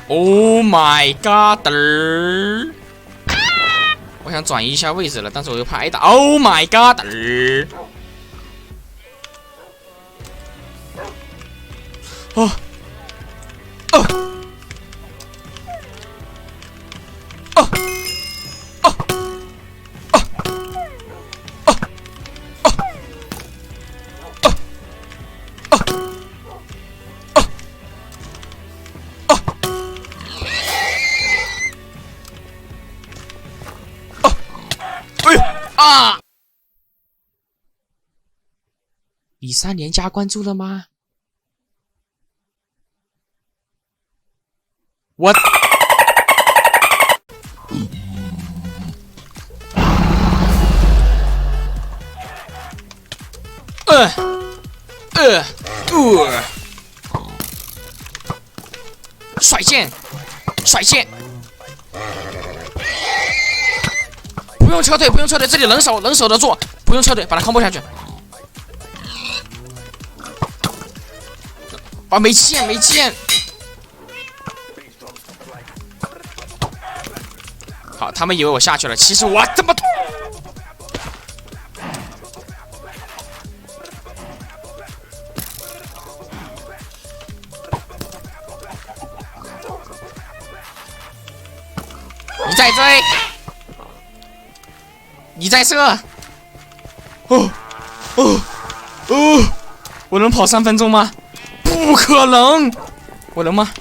！Oh my god！ 我想转移一下位置了，但是我又怕挨打。Oh my god！ 哦哦哦哦哦哦啊！李三连加关注了吗？我甩剑，甩剑，不用撤退，不用撤退，这里人手的做，不用撤退，把他 combo 下去。啊，没剑，没剑。好，他们以为我下去了，其实我这么。你在追，你在射，哦哦哦！我能跑3分钟吗？不可能！我能吗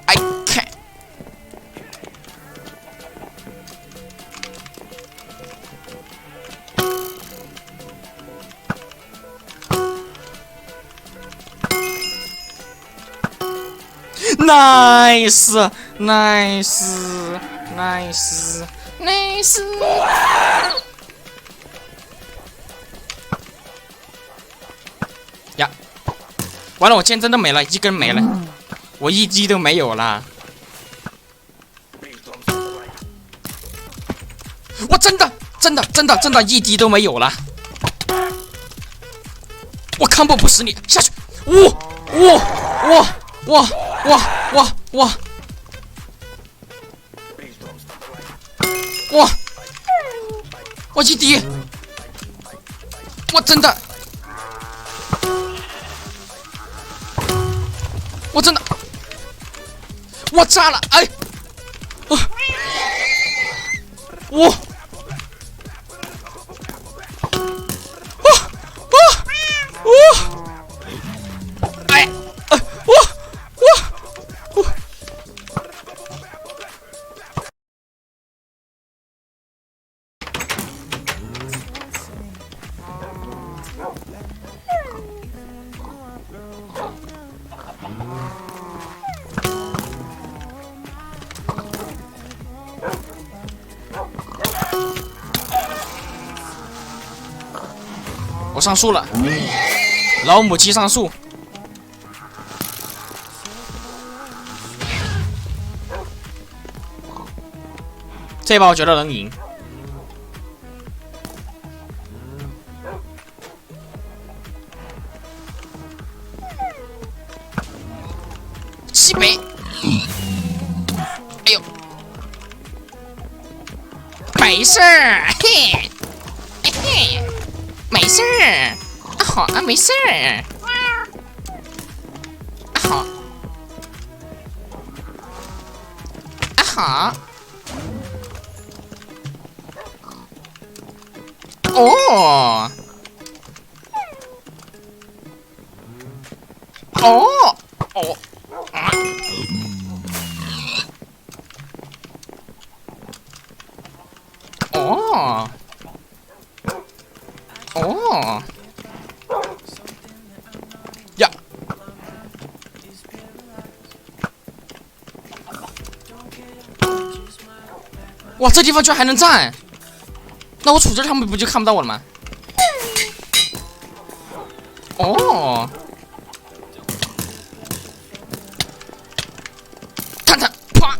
？I can。Nice, nice, nice, nice。呀，完了，我剑真的没了，一根没了，我一击都没有了。我真的一滴都没有了。我 combo 不死你，下去！我一滴，我真的，我炸了！哎，我上树了，老母鸡上树。这把我觉得能赢。西北，哎呦，没事儿，嘿，嘿，没事儿，啊好啊，没事儿，啊好，啊好。哦，哦，哦，啊，哦，哦，呀，哇，这地方居然还能站！那我杵这儿，他们不就看不到我了吗？哦，探探，啪！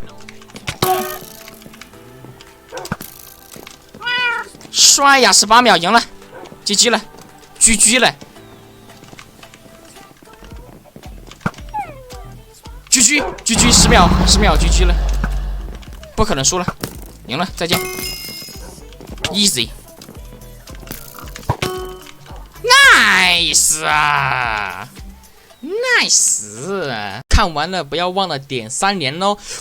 帅呀，18秒赢了，GG了，GG了。GG 10秒GG 了，不可能输了，赢了，再见 ，easy，nice 啊 ，nice，看完了不要忘了点3连哦。